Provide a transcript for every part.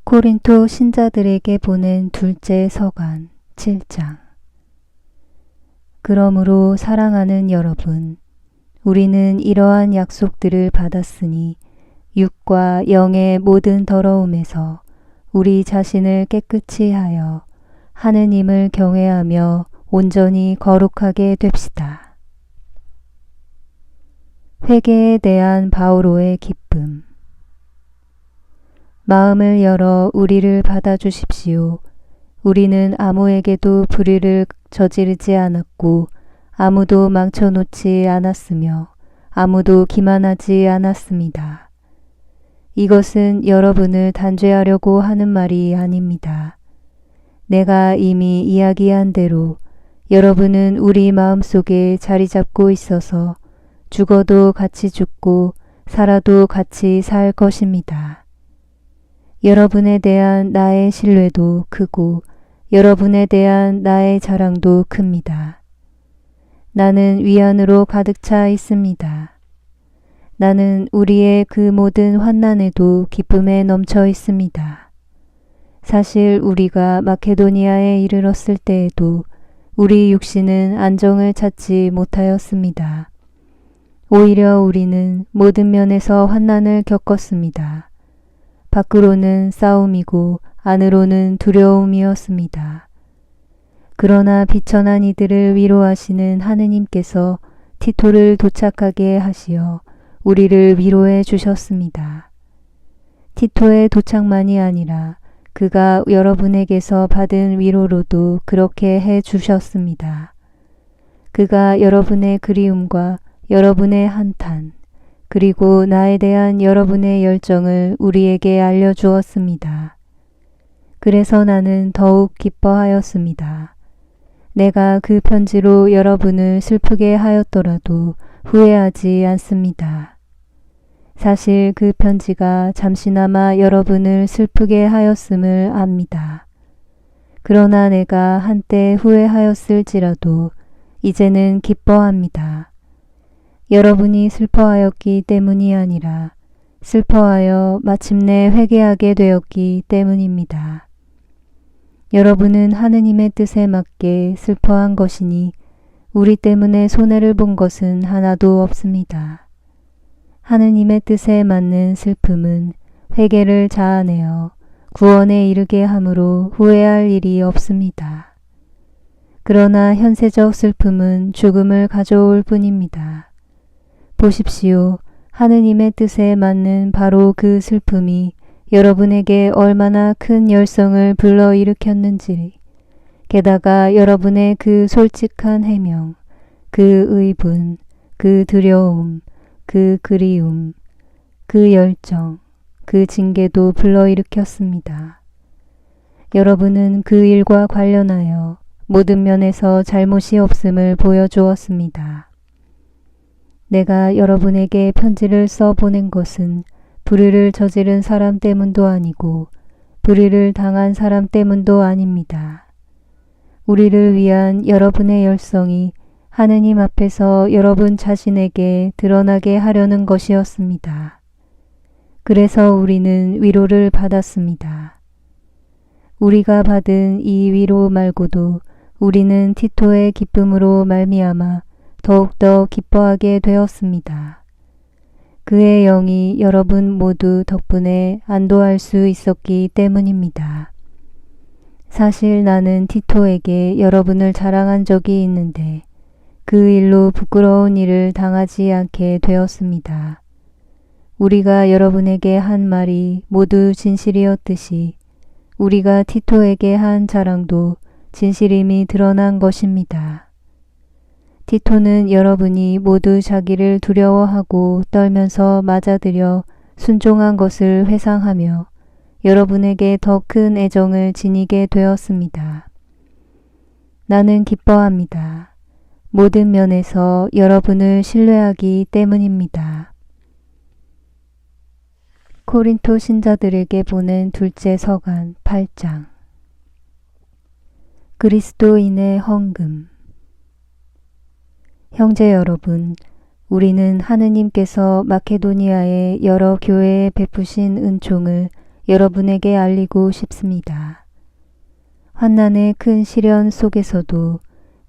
고린토 신자들에게 보낸 둘째 서간 7장. 그러므로 사랑하는 여러분, 우리는 이러한 약속들을 받았으니 육과 영의 모든 더러움에서 우리 자신을 깨끗이 하여 하느님을 경외하며 온전히 거룩하게 됩시다. 회개에 대한 바오로의 기쁨. 마음을 열어 우리를 받아주십시오. 우리는 아무에게도 불의를 저지르지 않았고 아무도 망쳐놓지 않았으며 아무도 기만하지 않았습니다. 이것은 여러분을 단죄하려고 하는 말이 아닙니다. 내가 이미 이야기한 대로 여러분은 우리 마음속에 자리 잡고 있어서 죽어도 같이 죽고 살아도 같이 살 것입니다. 여러분에 대한 나의 신뢰도 크고 여러분에 대한 나의 자랑도 큽니다. 나는 위안으로 가득 차 있습니다. 나는 우리의 그 모든 환난에도 기쁨에 넘쳐 있습니다. 사실 우리가 마케도니아에 이르렀을 때에도 우리 육신은 안정을 찾지 못하였습니다. 오히려 우리는 모든 면에서 환난을 겪었습니다. 밖으로는 싸움이고 안으로는 두려움이었습니다. 그러나 비천한 이들을 위로하시는 하느님께서 티토를 도착하게 하시어 우리를 위로해 주셨습니다. 티토의 도착만이 아니라 그가 여러분에게서 받은 위로로도 그렇게 해 주셨습니다. 그가 여러분의 그리움과 여러분의 한탄, 그리고 나에 대한 여러분의 열정을 우리에게 알려주었습니다. 그래서 나는 더욱 기뻐하였습니다. 내가 그 편지로 여러분을 슬프게 하였더라도 후회하지 않습니다. 사실 그 편지가 잠시나마 여러분을 슬프게 하였음을 압니다. 그러나 내가 한때 후회하였을지라도 이제는 기뻐합니다. 여러분이 슬퍼하였기 때문이 아니라 슬퍼하여 마침내 회개하게 되었기 때문입니다. 여러분은 하느님의 뜻에 맞게 슬퍼한 것이니 우리 때문에 손해를 본 것은 하나도 없습니다. 하느님의 뜻에 맞는 슬픔은 회개를 자아내어 구원에 이르게 함으로 후회할 일이 없습니다. 그러나 현세적 슬픔은 죽음을 가져올 뿐입니다. 보십시오. 하느님의 뜻에 맞는 바로 그 슬픔이 여러분에게 얼마나 큰 열성을 불러일으켰는지, 게다가 여러분의 그 솔직한 해명, 그 의분, 그 두려움, 그 그리움, 그 열정, 그 징계도 불러일으켰습니다. 여러분은 그 일과 관련하여 모든 면에서 잘못이 없음을 보여주었습니다. 내가 여러분에게 편지를 써보낸 것은 불의를 저지른 사람 때문도 아니고 불의를 당한 사람 때문도 아닙니다. 우리를 위한 여러분의 열성이 하느님 앞에서 여러분 자신에게 드러나게 하려는 것이었습니다. 그래서 우리는 위로를 받았습니다. 우리가 받은 이 위로 말고도 우리는 티토의 기쁨으로 말미암아 더욱더 기뻐하게 되었습니다. 그의 영이 여러분 모두 덕분에 안도할 수 있었기 때문입니다. 사실 나는 티토에게 여러분을 자랑한 적이 있는데 그 일로 부끄러운 일을 당하지 않게 되었습니다. 우리가 여러분에게 한 말이 모두 진실이었듯이 우리가 티토에게 한 자랑도 진실임이 드러난 것입니다. 티토는 여러분이 모두 자기를 두려워하고 떨면서 맞아들여 순종한 것을 회상하며 여러분에게 더 큰 애정을 지니게 되었습니다. 나는 기뻐합니다. 모든 면에서 여러분을 신뢰하기 때문입니다. 고린토 신자들에게 보낸 둘째 서간 8장. 그리스도인의 헌금. 형제 여러분, 우리는 하느님께서 마케도니아의 여러 교회에 베푸신 은총을 여러분에게 알리고 싶습니다. 환난의 큰 시련 속에서도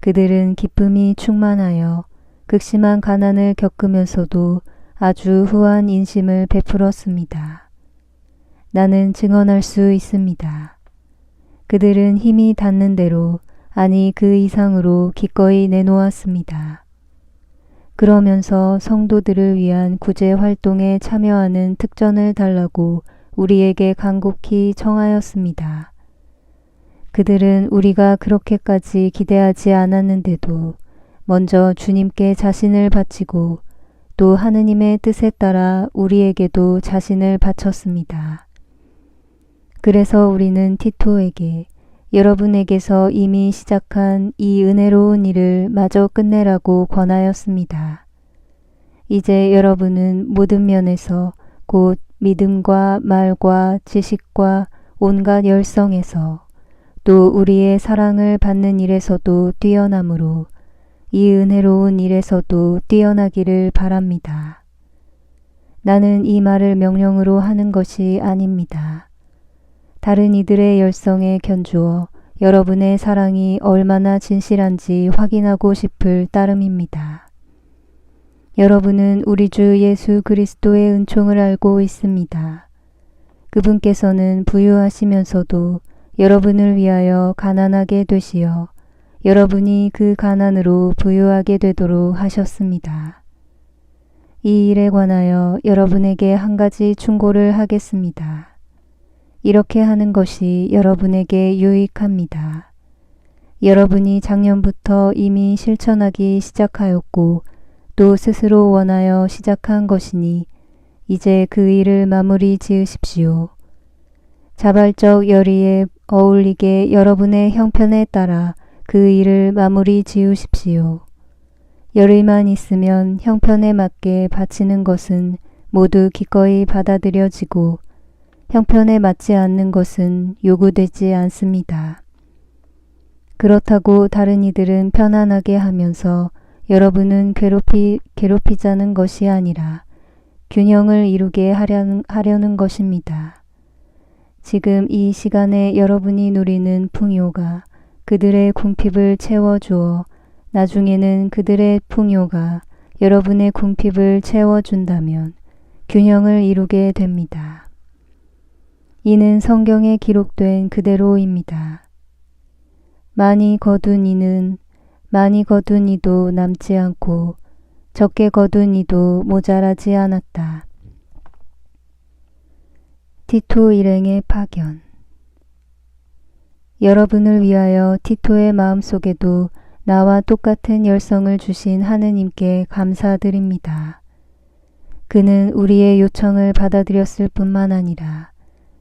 그들은 기쁨이 충만하여 극심한 가난을 겪으면서도 아주 후한 인심을 베풀었습니다. 나는 증언할 수 있습니다. 그들은 힘이 닿는 대로, 아니 그 이상으로 기꺼이 내놓았습니다. 그러면서 성도들을 위한 구제 활동에 참여하는 특전을 달라고 우리에게 간곡히 청하였습니다. 그들은 우리가 그렇게까지 기대하지 않았는데도 먼저 주님께 자신을 바치고 또 하느님의 뜻에 따라 우리에게도 자신을 바쳤습니다. 그래서 우리는 티토에게 여러분에게서 이미 시작한 이 은혜로운 일을 마저 끝내라고 권하였습니다. 이제 여러분은 모든 면에서 곧 믿음과 말과 지식과 온갖 열성에서 또 우리의 사랑을 받는 일에서도 뛰어나므로 이 은혜로운 일에서도 뛰어나기를 바랍니다. 나는 이 말을 명령으로 하는 것이 아닙니다. 다른 이들의 열성에 견주어 여러분의 사랑이 얼마나 진실한지 확인하고 싶을 따름입니다. 여러분은 우리 주 예수 그리스도의 은총을 알고 있습니다. 그분께서는 부유하시면서도 여러분을 위하여 가난하게 되시어 여러분이 그 가난으로 부유하게 되도록 하셨습니다. 이 일에 관하여 여러분에게 한 가지 충고를 하겠습니다. 이렇게 하는 것이 여러분에게 유익합니다. 여러분이 작년부터 이미 실천하기 시작하였고 또 스스로 원하여 시작한 것이니 이제 그 일을 마무리 지으십시오. 자발적 열의에 어울리게 여러분의 형편에 따라 그 일을 마무리 지으십시오. 열의만 있으면 형편에 맞게 바치는 것은 모두 기꺼이 받아들여지고 형편에 맞지 않는 것은 요구되지 않습니다. 그렇다고 다른 이들은 편안하게 하면서 여러분은 괴롭히자는 것이 아니라 균형을 이루게 하려는 것입니다. 지금 이 시간에 여러분이 누리는 풍요가 그들의 궁핍을 채워주어 나중에는 그들의 풍요가 여러분의 궁핍을 채워준다면 균형을 이루게 됩니다. 이는 성경에 기록된 그대로입니다. 많이 거둔 이는 많이 거둔 이도 남지 않고 적게 거둔 이도 모자라지 않았다. 티토 일행의 파견. 여러분을 위하여 티토의 마음속에도 나와 똑같은 열성을 주신 하느님께 감사드립니다. 그는 우리의 요청을 받아들였을 뿐만 아니라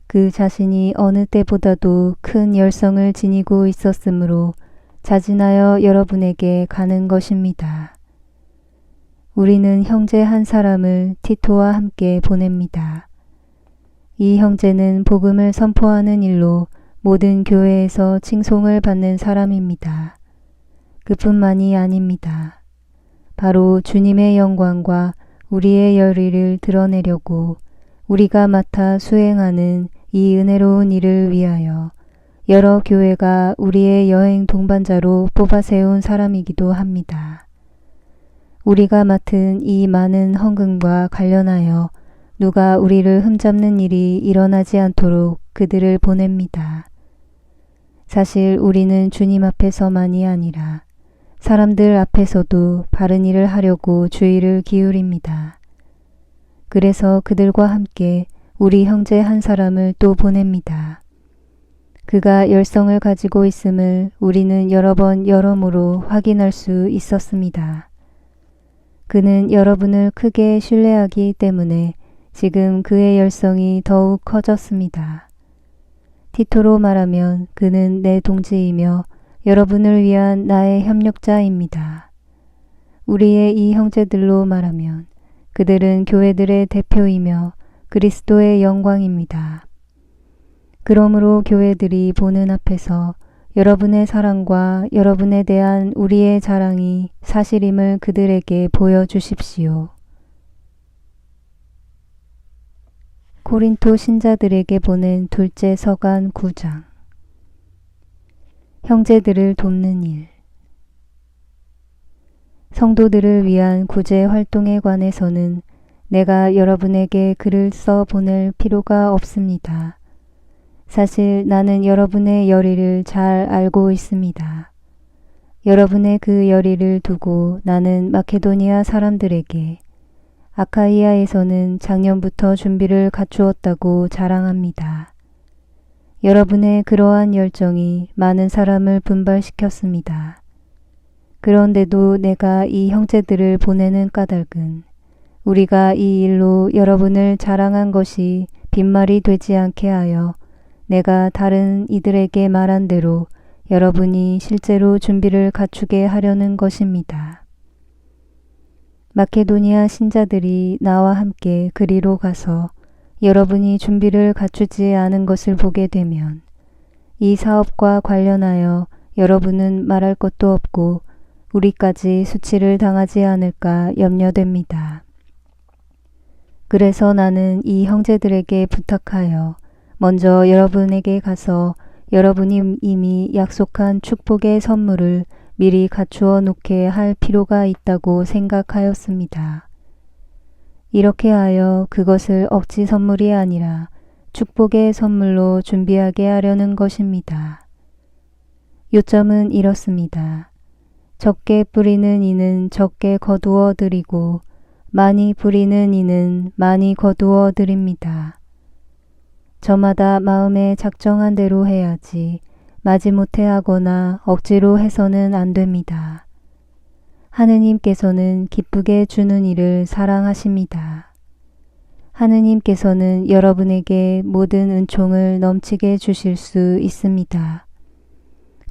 그 자신이 어느 때보다도 큰 열성을 지니고 있었으므로 자진하여 여러분에게 가는 것입니다. 우리는 형제 한 사람을 티토와 함께 보냅니다. 이 형제는 복음을 선포하는 일로 모든 교회에서 칭송을 받는 사람입니다. 그뿐만이 아닙니다. 바로 주님의 영광과 우리의 열의를 드러내려고 우리가 맡아 수행하는 이 은혜로운 일을 위하여 여러 교회가 우리의 여행 동반자로 뽑아 세운 사람이기도 합니다. 우리가 맡은 이 많은 헌금과 관련하여 누가 우리를 흠잡는 일이 일어나지 않도록 그들을 보냅니다. 사실 우리는 주님 앞에서만이 아니라 사람들 앞에서도 바른 일을 하려고 주의를 기울입니다. 그래서 그들과 함께 우리 형제 한 사람을 또 보냅니다. 그가 열성을 가지고 있음을 우리는 여러 번 여러모로 확인할 수 있었습니다. 그는 여러분을 크게 신뢰하기 때문에 지금 그의 열성이 더욱 커졌습니다. 티토로 말하면 그는 내 동지이며 여러분을 위한 나의 협력자입니다. 우리의 이 형제들로 말하면 그들은 교회들의 대표이며 그리스도의 영광입니다. 그러므로 교회들이 보는 앞에서 여러분의 사랑과 여러분에 대한 우리의 자랑이 사실임을 그들에게 보여주십시오. 고린토 신자들에게 보낸 둘째 서간 9장. 형제들을 돕는 일. 성도들을 위한 구제 활동에 관해서는 내가 여러분에게 글을 써 보낼 필요가 없습니다. 사실 나는 여러분의 열의를 잘 알고 있습니다. 여러분의 그 열의를 두고 나는 마케도니아 사람들에게 아카이아에서는 작년부터 준비를 갖추었다고 자랑합니다. 여러분의 그러한 열정이 많은 사람을 분발시켰습니다. 그런데도 내가 이 형제들을 보내는 까닭은 우리가 이 일로 여러분을 자랑한 것이 빈말이 되지 않게 하여 내가 다른 이들에게 말한 대로 여러분이 실제로 준비를 갖추게 하려는 것입니다. 마케도니아 신자들이 나와 함께 그리로 가서 여러분이 준비를 갖추지 않은 것을 보게 되면 이 사업과 관련하여 여러분은 말할 것도 없고 우리까지 수치를 당하지 않을까 염려됩니다. 그래서 나는 이 형제들에게 부탁하여 먼저 여러분에게 가서 여러분이 이미 약속한 축복의 선물을 미리 갖추어 놓게 할 필요가 있다고 생각하였습니다. 이렇게 하여 그것을 억지 선물이 아니라 축복의 선물로 준비하게 하려는 것입니다. 요점은 이렇습니다. 적게 뿌리는 이는 적게 거두어 드리고 많이 뿌리는 이는 많이 거두어 드립니다. 저마다 마음에 작정한 대로 해야지 마지못해 하거나 억지로 해서는 안 됩니다. 하느님께서는 기쁘게 주는 일을 사랑하십니다. 하느님께서는 여러분에게 모든 은총을 넘치게 주실 수 있습니다.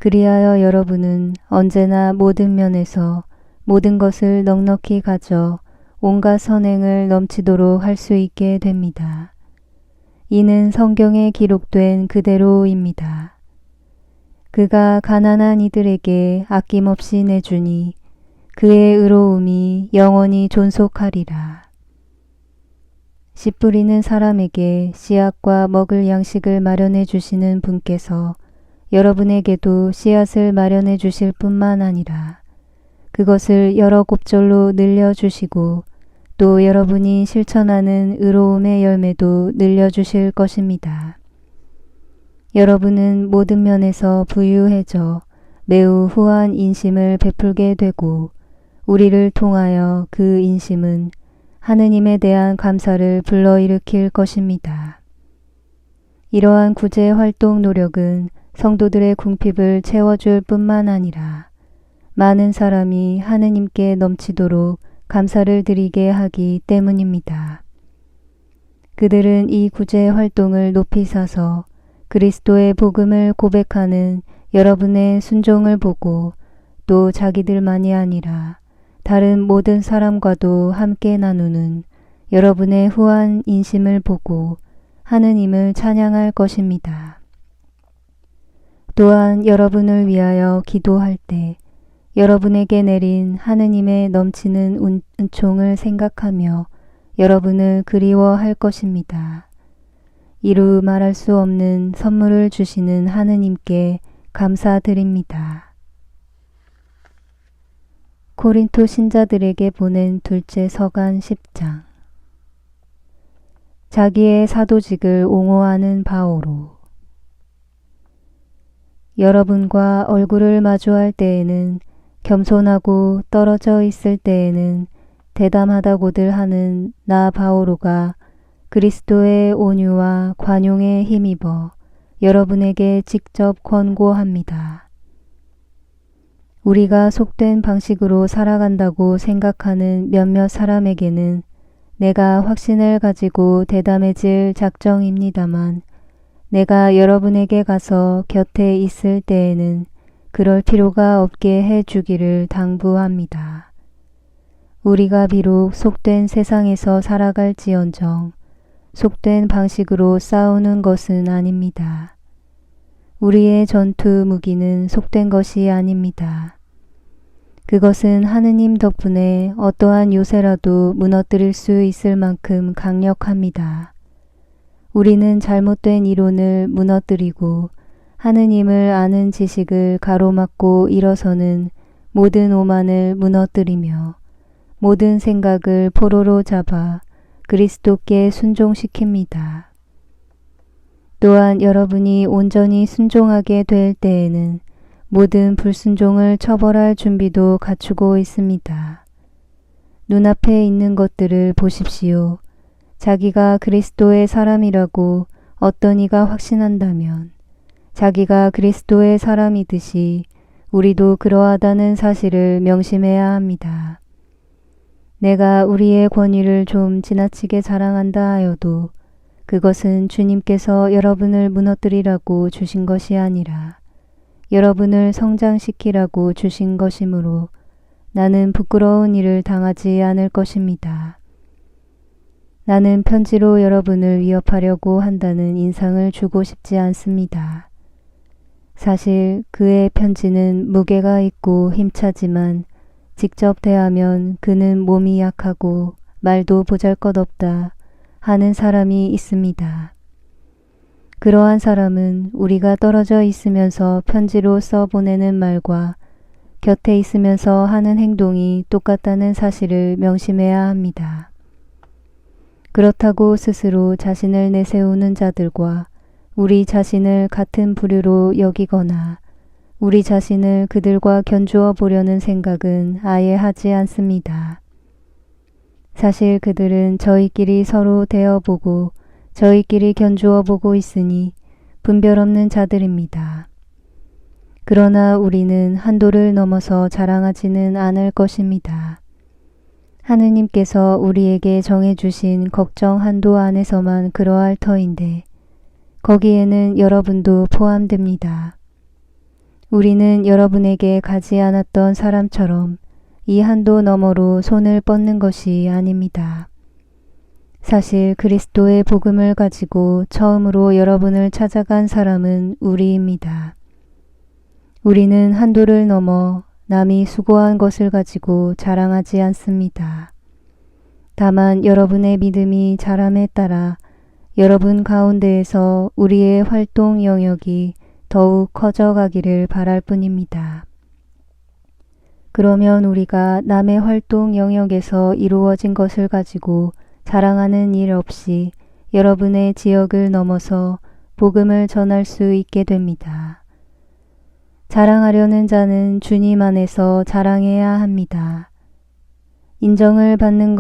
그리하여 여러분은 언제나 모든 면에서 모든 것을 넉넉히 가져 온갖 선행을 넘치도록 할 수 있게 됩니다. 이는 성경에 기록된 그대로입니다. 그가 가난한 이들에게 아낌없이 내주니 그의 의로움이 영원히 존속하리라. 씨 뿌리는 사람에게 씨앗과 먹을 양식을 마련해 주시는 분께서 여러분에게도 씨앗을 마련해 주실 뿐만 아니라 그것을 여러 곱절로 늘려주시고 또 여러분이 실천하는 의로움의 열매도 늘려주실 것입니다. 여러분은 모든 면에서 부유해져 매우 후한 인심을 베풀게 되고 우리를 통하여 그 인심은 하느님에 대한 감사를 불러일으킬 것입니다. 이러한 구제 활동 노력은 성도들의 궁핍을 채워줄 뿐만 아니라 많은 사람이 하느님께 넘치도록 감사를 드리게 하기 때문입니다. 그들은 이 구제 활동을 높이 사서 그리스도의 복음을 고백하는 여러분의 순종을 보고 또 자기들만이 아니라 다른 모든 사람과도 함께 나누는 여러분의 후한 인심을 보고 하느님을 찬양할 것입니다. 또한 여러분을 위하여 기도할 때 여러분에게 내린 하느님의 넘치는 은총을 생각하며 여러분을 그리워할 것입니다. 이루 말할 수 없는 선물을 주시는 하느님께 감사드립니다. 고린토 신자들에게 보낸 둘째 서간 10장. 자기의 사도직을 옹호하는 바오로. 여러분과 얼굴을 마주할 때에는 겸손하고 떨어져 있을 때에는 대담하다고들 하는 나 바오로가 그리스도의 온유와 관용에 힘입어 여러분에게 직접 권고합니다. 우리가 속된 방식으로 살아간다고 생각하는 몇몇 사람에게는 내가 확신을 가지고 대담해질 작정입니다만 내가 여러분에게 가서 곁에 있을 때에는 그럴 필요가 없게 해주기를 당부합니다. 우리가 비록 속된 세상에서 살아갈지언정 속된 방식으로 싸우는 것은 아닙니다. 우리의 전투 무기는 속된 것이 아닙니다. 그것은 하느님 덕분에 어떠한 요새라도 무너뜨릴 수 있을 만큼 강력합니다. 우리는 잘못된 이론을 무너뜨리고 하느님을 아는 지식을 가로막고 일어서는 모든 오만을 무너뜨리며 모든 생각을 포로로 잡아 그리스도께 순종시킵니다. 또한 여러분이 온전히 순종하게 될 때에는 모든 불순종을 처벌할 준비도 갖추고 있습니다. 눈앞에 있는 것들을 보십시오. 자기가 그리스도의 사람이라고 어떤 이가 확신한다면 자기가 그리스도의 사람이듯이 우리도 그러하다는 사실을 명심해야 합니다. 내가 우리의 권위를 좀 지나치게 자랑한다 하여도 그것은 주님께서 여러분을 무너뜨리라고 주신 것이 아니라 여러분을 성장시키라고 주신 것이므로 나는 부끄러운 일을 당하지 않을 것입니다. 나는 편지로 여러분을 위협하려고 한다는 인상을 주고 싶지 않습니다. 사실 그의 편지는 무게가 있고 힘차지만 직접 대하면 그는 몸이 약하고 말도 보잘것없다 하는 사람이 있습니다. 그러한 사람은 우리가 떨어져 있으면서 편지로 써보내는 말과 곁에 있으면서 하는 행동이 똑같다는 사실을 명심해야 합니다. 그렇다고 스스로 자신을 내세우는 자들과 우리 자신을 같은 부류로 여기거나 우리 자신을 그들과 견주어 보려는 생각은 아예 하지 않습니다. 사실 그들은 저희끼리 서로 대어보고 저희끼리 견주어 보고 있으니 분별 없는 자들입니다. 그러나 우리는 한도를 넘어서 자랑하지는 않을 것입니다. 하느님께서 우리에게 정해주신 걱정 한도 안에서만 그러할 터인데 거기에는 여러분도 포함됩니다. 우리는 여러분에게 가지 않았던 사람처럼 이 한도 너머로 손을 뻗는 것이 아닙니다. 사실 그리스도의 복음을 가지고 처음으로 여러분을 찾아간 사람은 우리입니다. 우리는 한도를 넘어 남이 수고한 것을 가지고 자랑하지 않습니다. 다만 여러분의 믿음이 자람에 따라 여러분 가운데에서 우리의 활동 영역이 더욱 커져가기를 바랄 뿐입니다. 그러면 우리가 남의 활동 영역에서 이루어진 것을 가지고 자랑하는 일 없이 여러분의 지역을 넘어서 복음을 전할 수 있게 됩니다. 자랑하려는 자는 주님 안에서 자랑해야 합니다. 인정을 받는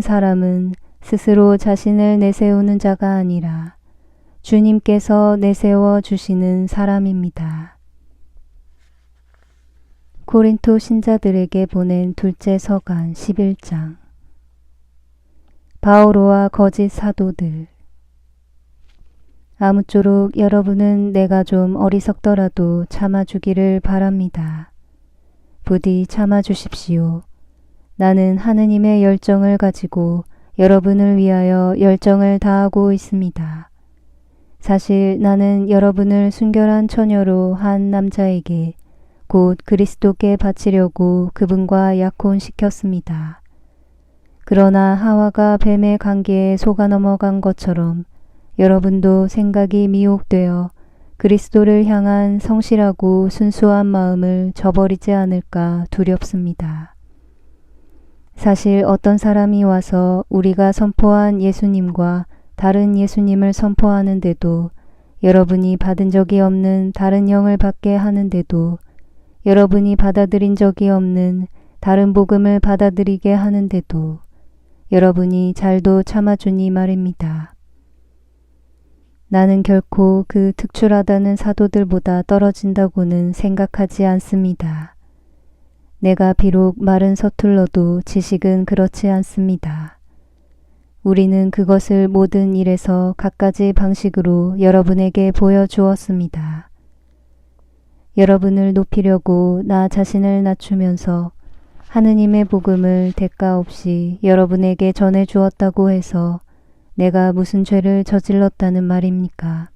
사람은 스스로 자신을 내세우는 자가 아니라 주님께서 내세워 주시는 사람입니다. 고린토 신자들에게 보낸 둘째 서간 11장. 바오로와 거짓 사도들. 아무쪼록 여러분은 내가 좀 어리석더라도 참아주기를 바랍니다. 부디 참아주십시오. 나는 하느님의 열정을 가지고 여러분을 위하여 열정을 다하고 있습니다. 사실 나는 여러분을 순결한 처녀로 한 남자에게 곧 그리스도께 바치려고 그분과 약혼시켰습니다. 그러나 하와가 뱀의 관계에 속아 넘어간 것처럼 여러분도 생각이 미혹되어 그리스도를 향한 성실하고 순수한 마음을 저버리지 않을까 두렵습니다. 사실 어떤 사람이 와서 우리가 선포한 예수님과 다른 예수님을 선포하는데도 여러분이 받은 적이 없는 다른 영을 받게 하는데도 여러분이 받아들인 적이 없는 다른 복음을 받아들이게 하는데도 여러분이 잘도 참아주니 말입니다. 나는 결코 그 특출하다는 사도들보다 떨어진다고는 생각하지 않습니다. 내가 비록 말은 서툴러도 지식은 그렇지 않습니다. 우리는 그것을 모든 일에서 갖가지 방식으로 여러분에게 보여주었습니다. 여러분을 높이려고 나 자신을 낮추면서 하느님의 복음을 대가 없이 여러분에게 전해주었다고 해서 내가 무슨 죄를 저질렀다는 말입니까?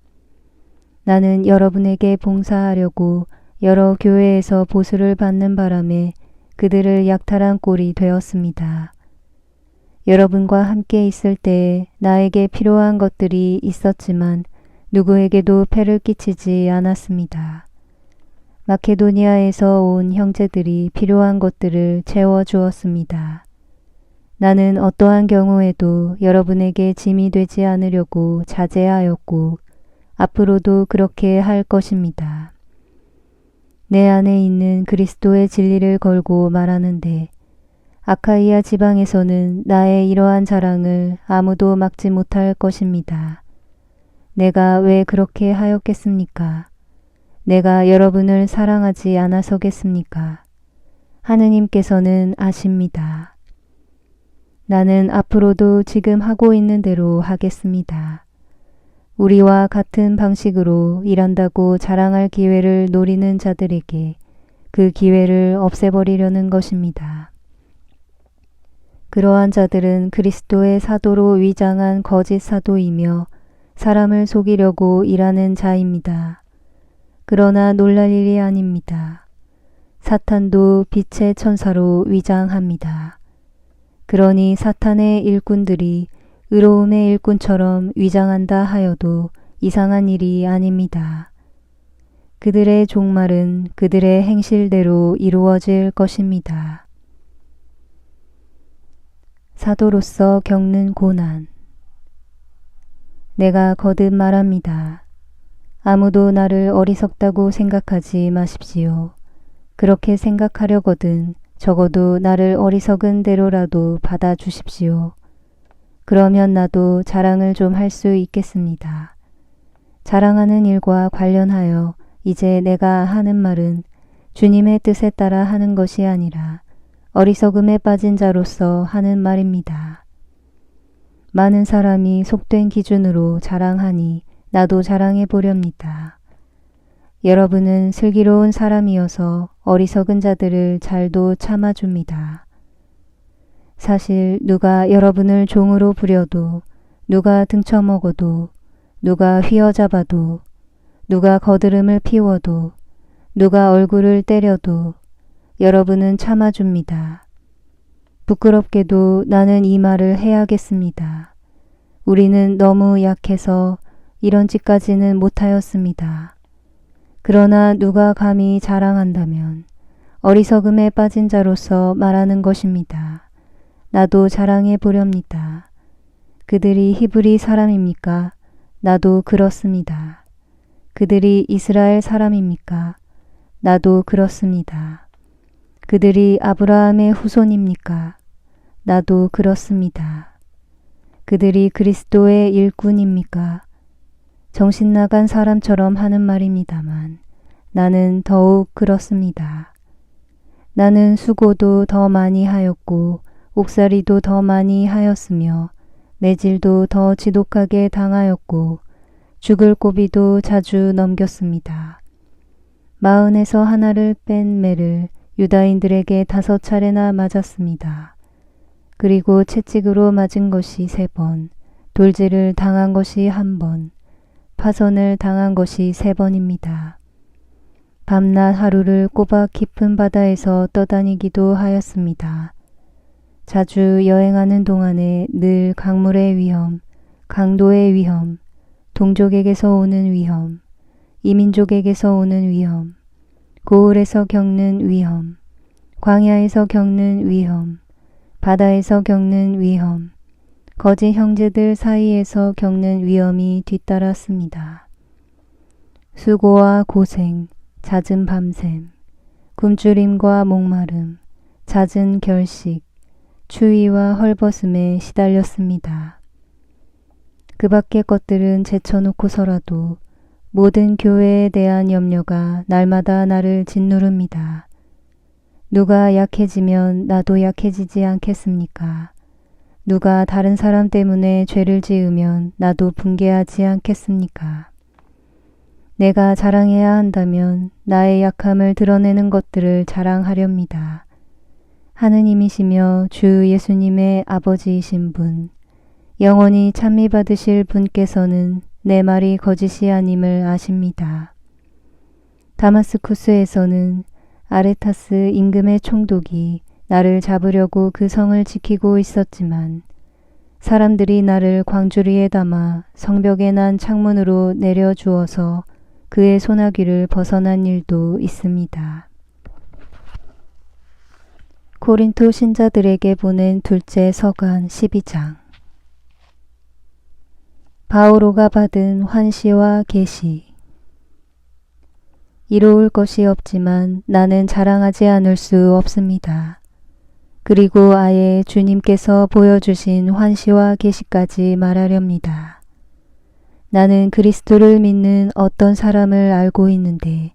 나는 여러분에게 봉사하려고 여러 교회에서 보수를 받는 바람에 그들을 약탈한 꼴이 되었습니다. 여러분과 함께 있을 때에 나에게 필요한 것들이 있었지만 누구에게도 폐를 끼치지 않았습니다. 마케도니아에서 온 형제들이 필요한 것들을 채워주었습니다. 나는 어떠한 경우에도 여러분에게 짐이 되지 않으려고 자제하였고 앞으로도 그렇게 할 것입니다. 내 안에 있는 그리스도의 진리를 걸고 말하는데 아카이아 지방에서는 나의 이러한 자랑을 아무도 막지 못할 것입니다. 내가 왜 그렇게 하였겠습니까? 내가 여러분을 사랑하지 않아서겠습니까? 하느님께서는 아십니다. 나는 앞으로도 지금 하고 있는 대로 하겠습니다. 우리와 같은 방식으로 일한다고 자랑할 기회를 노리는 자들에게 그 기회를 없애버리려는 것입니다. 그러한 자들은 그리스도의 사도로 위장한 거짓 사도이며 사람을 속이려고 일하는 자입니다. 그러나 놀랄 일이 아닙니다. 사탄도 빛의 천사로 위장합니다. 그러니 사탄의 일꾼들이 의로움의 일꾼처럼 위장한다 하여도 이상한 일이 아닙니다. 그들의 종말은 그들의 행실대로 이루어질 것입니다. 사도로서 겪는 고난. 내가 거듭 말합니다. 아무도 나를 어리석다고 생각하지 마십시오. 그렇게 생각하려거든 적어도 나를 어리석은 대로라도 받아주십시오. 그러면 나도 자랑을 좀 할 수 있겠습니다. 자랑하는 일과 관련하여 이제 내가 하는 말은 주님의 뜻에 따라 하는 것이 아니라 어리석음에 빠진 자로서 하는 말입니다. 많은 사람이 속된 기준으로 자랑하니 나도 자랑해 보렵니다. 여러분은 슬기로운 사람이어서 어리석은 자들을 잘도 참아줍니다. 사실 누가 여러분을 종으로 부려도, 누가 등쳐먹어도, 누가 휘어잡아도, 누가 거드름을 피워도, 누가 얼굴을 때려도 여러분은 참아줍니다. 부끄럽게도 나는 이 말을 해야겠습니다. 우리는 너무 약해서 이런 짓까지는 못하였습니다. 그러나 누가 감히 자랑한다면 어리석음에 빠진 자로서 말하는 것입니다. 나도 자랑해 보렵니다. 그들이 히브리 사람입니까? 나도 그렇습니다. 그들이 이스라엘 사람입니까? 나도 그렇습니다. 그들이 아브라함의 후손입니까? 나도 그렇습니다. 그들이 그리스도의 일꾼입니까? 정신 나간 사람처럼 하는 말입니다만 나는 더욱 그렇습니다. 나는 수고도 더 많이 하였고 옥살이도 더 많이 하였으며 매질도 더 지독하게 당하였고 죽을 고비도 자주 넘겼습니다. 마흔에서 하나를 뺀 매를 유다인들에게 5차례나 맞았습니다. 그리고 채찍으로 맞은 것이 3번, 돌질을 당한 것이 1번, 파선을 당한 것이 3번입니다. 밤낮 하루를 꼬박 깊은 바다에서 떠다니기도 하였습니다. 자주 여행하는 동안에 늘 강물의 위험, 강도의 위험, 동족에게서 오는 위험, 이민족에게서 오는 위험, 고을에서 겪는 위험, 광야에서 겪는 위험, 바다에서 겪는 위험, 거짓 형제들 사이에서 겪는 위험이 뒤따랐습니다. 수고와 고생, 잦은 밤샘, 굶주림과 목마름, 잦은 결식, 추위와 헐벗음에 시달렸습니다. 그 밖의 것들은 제쳐놓고서라도 모든 교회에 대한 염려가 날마다 나를 짓누릅니다. 누가 약해지면 나도 약해지지 않겠습니까? 누가 다른 사람 때문에 죄를 지으면 나도 붕괴하지 않겠습니까? 내가 자랑해야 한다면 나의 약함을 드러내는 것들을 자랑하렵니다. 하느님이시며 주 예수님의 아버지이신 분, 영원히 찬미받으실 분께서는 내 말이 거짓이 아님을 아십니다. 다마스쿠스에서는 아레타스 임금의 총독이 나를 잡으려고 그 성을 지키고 있었지만 사람들이 나를 광주리에 담아 성벽에 난 창문으로 내려주어서 그의 소나기를 벗어난 일도 있습니다. 고린토 신자들에게 보낸 둘째 서간 12장. 바오로가 받은 환시와 계시. 이로울 것이 없지만 나는 자랑하지 않을 수 없습니다. 그리고 아예 주님께서 보여주신 환시와 계시까지 말하렵니다. 나는 그리스도를 믿는 어떤 사람을 알고 있는데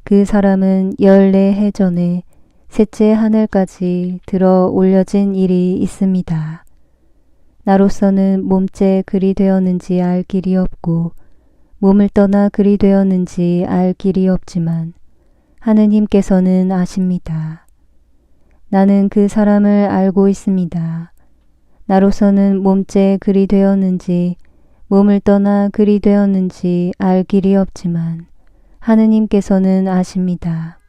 그 사람은 14해 전에 셋째 하늘까지 들어 올려진 일이 있습니다. 나로서는 몸째 그리 되었는지 알 길이 없고 몸을 떠나 그리 되었는지 알 길이 없지만 하느님께서는 아십니다. 나는 그 사람을 알고 있습니다. 나로서는 몸째 그리 되었는지 몸을 떠나 그리 되었는지 알 길이 없지만 하느님께서는 아십니다.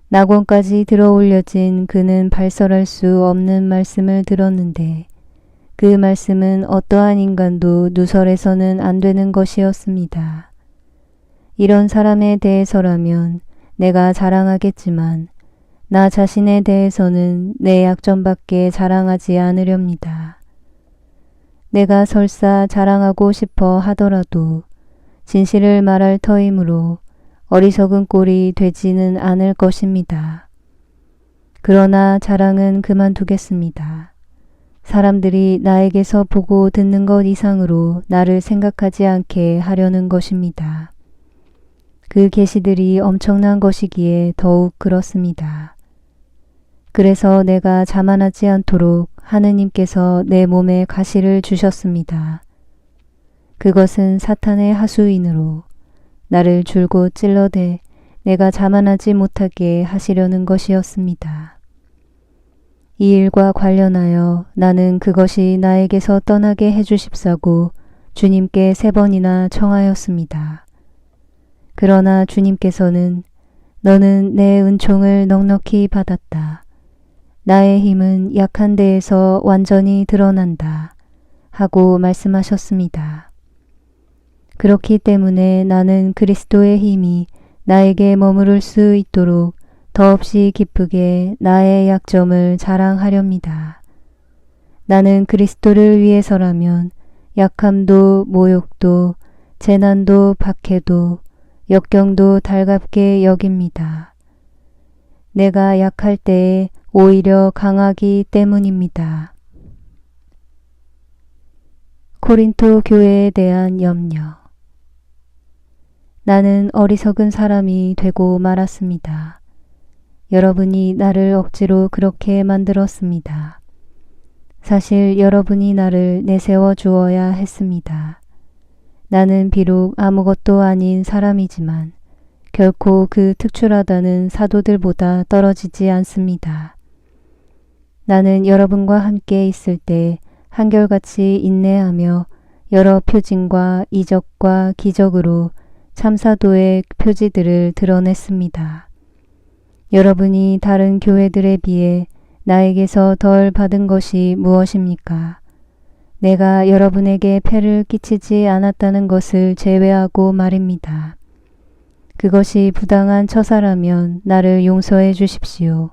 낙원까지 들어 올려진 그는 발설할 수 없는 말씀을 들었는데 그 말씀은 어떠한 인간도 누설해서는 안 되는 것이었습니다. 이런 사람에 대해서라면 내가 자랑하겠지만 나 자신에 대해서는 내 약점밖에 자랑하지 않으렵니다. 내가 설사 자랑하고 싶어 하더라도 진실을 말할 터이므로 어리석은 꼴이 되지는 않을 것입니다. 그러나 자랑은 그만두겠습니다. 사람들이 나에게서 보고 듣는 것 이상으로 나를 생각하지 않게 하려는 것입니다. 그 계시들이 엄청난 것이기에 더욱 그렇습니다. 그래서 내가 자만하지 않도록 하느님께서 내 몸에 가시를 주셨습니다. 그것은 사탄의 하수인으로 나를 줄곧 찔러대 내가 자만하지 못하게 하시려는 것이었습니다. 이 일과 관련하여 나는 그것이 나에게서 떠나게 해주십사고 주님께 3번이나 청하였습니다. 그러나 주님께서는 너는 내 은총을 넉넉히 받았다. 나의 힘은 약한 데에서 완전히 드러난다. 하고 말씀하셨습니다. 그렇기 때문에 나는 그리스도의 힘이 나에게 머무를 수 있도록 더없이 기쁘게 나의 약점을 자랑하렵니다. 나는 그리스도를 위해서라면 약함도 모욕도 재난도 박해도 역경도 달갑게 여깁니다. 내가 약할 때에 오히려 강하기 때문입니다. 고린토 교회에 대한 염려. 나는 어리석은 사람이 되고 말았습니다. 여러분이 나를 억지로 그렇게 만들었습니다. 사실 여러분이 나를 내세워 주어야 했습니다. 나는 비록 아무것도 아닌 사람이지만 결코 그 특출하다는 사도들보다 떨어지지 않습니다. 나는 여러분과 함께 있을 때 한결같이 인내하며 여러 표징과 이적과 기적으로 참사도의 표지들을 드러냈습니다. 여러분이 다른 교회들에 비해 나에게서 덜 받은 것이 무엇입니까? 내가 여러분에게 폐를 끼치지 않았다는 것을 제외하고 말입니다. 그것이 부당한 처사라면 나를 용서해 주십시오.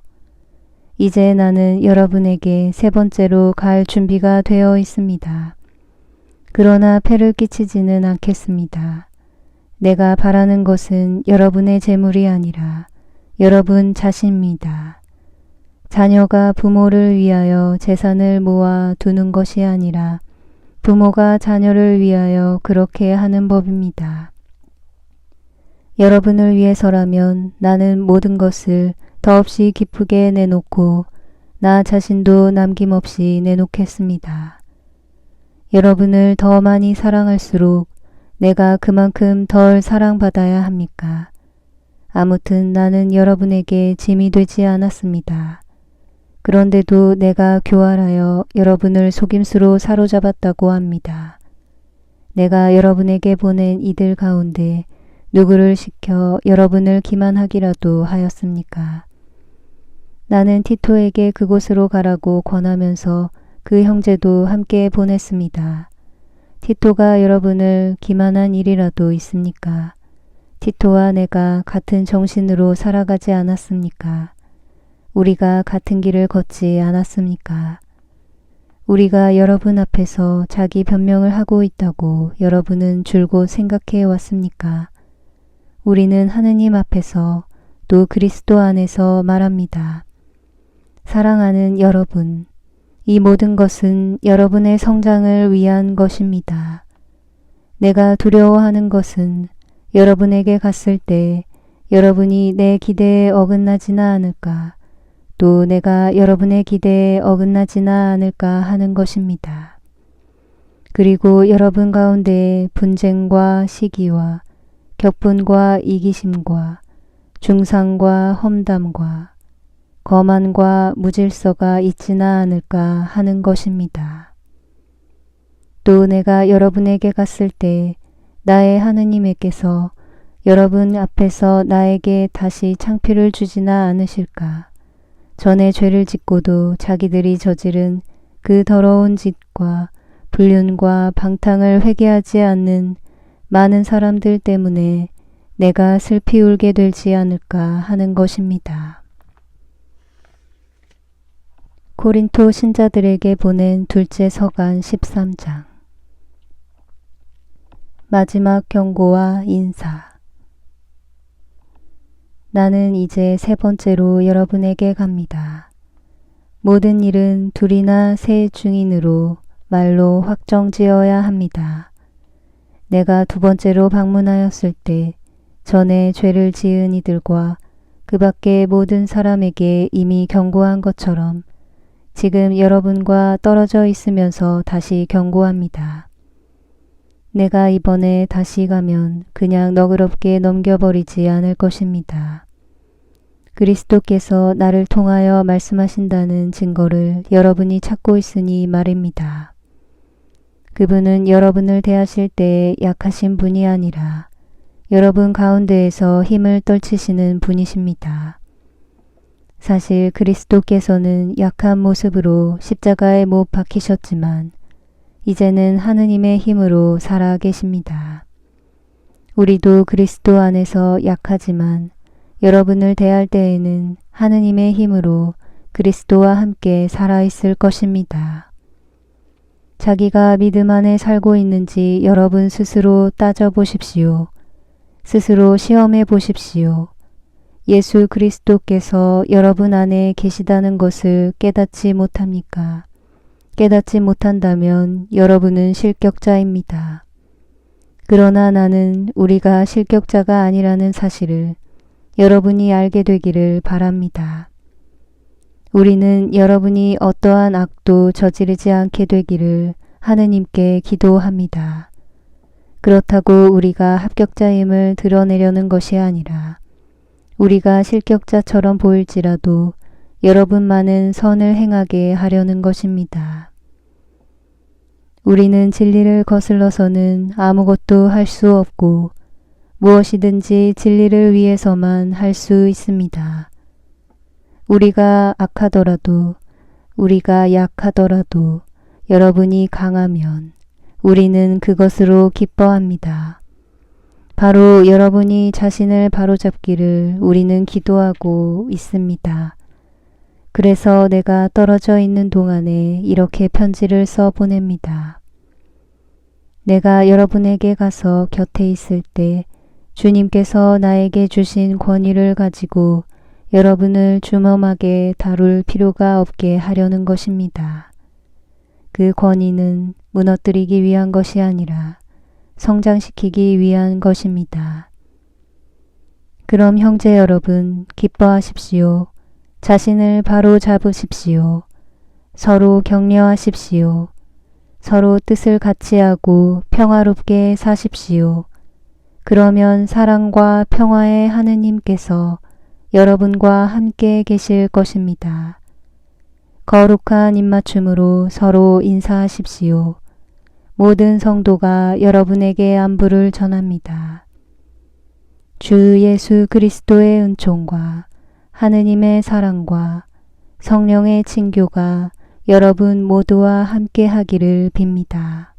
이제 나는 여러분에게 3번째로 갈 준비가 되어 있습니다. 그러나 폐를 끼치지는 않겠습니다. 내가 바라는 것은 여러분의 재물이 아니라 여러분 자신입니다. 자녀가 부모를 위하여 재산을 모아 두는 것이 아니라 부모가 자녀를 위하여 그렇게 하는 법입니다. 여러분을 위해서라면 나는 모든 것을 더없이 기쁘게 내놓고 나 자신도 남김없이 내놓겠습니다. 여러분을 더 많이 사랑할수록 내가 그만큼 덜 사랑받아야 합니까? 아무튼 나는 여러분에게 짐이 되지 않았습니다. 그런데도 내가 교활하여 여러분을 속임수로 사로잡았다고 합니다. 내가 여러분에게 보낸 이들 가운데 누구를 시켜 여러분을 기만하기라도 하였습니까? 나는 티토에게 그곳으로 가라고 권하면서 그 형제도 함께 보냈습니다. 티토가 여러분을 기만한 일이라도 있습니까? 티토와 내가 같은 정신으로 살아가지 않았습니까? 우리가 같은 길을 걷지 않았습니까? 우리가 여러분 앞에서 자기 변명을 하고 있다고 여러분은 줄곧 생각해 왔습니까? 우리는 하느님 앞에서 또 그리스도 안에서 말합니다. 사랑하는 여러분, 이 모든 것은 여러분의 성장을 위한 것입니다. 내가 두려워하는 것은 여러분에게 갔을 때 여러분이 내 기대에 어긋나지나 않을까, 또 내가 여러분의 기대에 어긋나지나 않을까 하는 것입니다. 그리고 여러분 가운데 분쟁과 시기와 격분과 이기심과 중상과 험담과 거만과 무질서가 있지나 않을까 하는 것입니다. 또 내가 여러분에게 갔을 때 나의 하느님께서 여러분 앞에서 나에게 다시 창피를 주지나 않으실까? 전에 죄를 짓고도 자기들이 저지른 그 더러운 짓과 불륜과 방탕을 회개하지 않는 많은 사람들 때문에 내가 슬피 울게 되지 않을까 하는 것입니다. 고린토 신자들에게 보낸 둘째 서간 13장. 마지막 경고와 인사. 나는 이제 세 번째로 여러분에게 갑니다. 모든 일은 둘이나 세 증인으로 말로 확정지어야 합니다. 내가 두 번째로 방문하였을 때 전에 죄를 지은 이들과 그 밖의 모든 사람에게 이미 경고한 것처럼 지금 여러분과 떨어져 있으면서 다시 경고합니다. 내가 이번에 다시 가면 그냥 너그럽게 넘겨버리지 않을 것입니다. 그리스도께서 나를 통하여 말씀하신다는 증거를 여러분이 찾고 있으니 말입니다. 그분은 여러분을 대하실 때 약하신 분이 아니라 여러분 가운데에서 힘을 떨치시는 분이십니다. 사실 그리스도께서는 약한 모습으로 십자가에 못 박히셨지만 이제는 하느님의 힘으로 살아 계십니다. 우리도 그리스도 안에서 약하지만 여러분을 대할 때에는 하느님의 힘으로 그리스도와 함께 살아있을 것입니다. 자기가 믿음 안에 살고 있는지 여러분 스스로 따져보십시오. 스스로 시험해 보십시오. 예수 그리스도께서 여러분 안에 계시다는 것을 깨닫지 못합니까? 깨닫지 못한다면 여러분은 실격자입니다. 그러나 나는 우리가 실격자가 아니라는 사실을 여러분이 알게 되기를 바랍니다. 우리는 여러분이 어떠한 악도 저지르지 않게 되기를 하느님께 기도합니다. 그렇다고 우리가 합격자임을 드러내려는 것이 아니라 우리가 실격자처럼 보일지라도 여러분만은 선을 행하게 하려는 것입니다. 우리는 진리를 거슬러서는 아무것도 할 수 없고 무엇이든지 진리를 위해서만 할 수 있습니다. 우리가 악하더라도 우리가 약하더라도 여러분이 강하면 우리는 그것으로 기뻐합니다. 바로 여러분이 자신을 바로잡기를 우리는 기도하고 있습니다. 그래서 내가 떨어져 있는 동안에 이렇게 편지를 써 보냅니다. 내가 여러분에게 가서 곁에 있을 때 주님께서 나에게 주신 권위를 가지고 여러분을 준엄하게 다룰 필요가 없게 하려는 것입니다. 그 권위는 무너뜨리기 위한 것이 아니라 성장시키기 위한 것입니다. 그럼 형제 여러분, 기뻐하십시오. 자신을 바로 잡으십시오. 서로 격려하십시오. 서로 뜻을 같이 하고 평화롭게 사십시오. 그러면 사랑과 평화의 하느님께서 여러분과 함께 계실 것입니다. 거룩한 입맞춤으로 서로 인사하십시오. 모든 성도가 여러분에게 안부를 전합니다. 주 예수 그리스도의 은총과 하느님의 사랑과 성령의 친교가 여러분 모두와 함께 하기를 빕니다.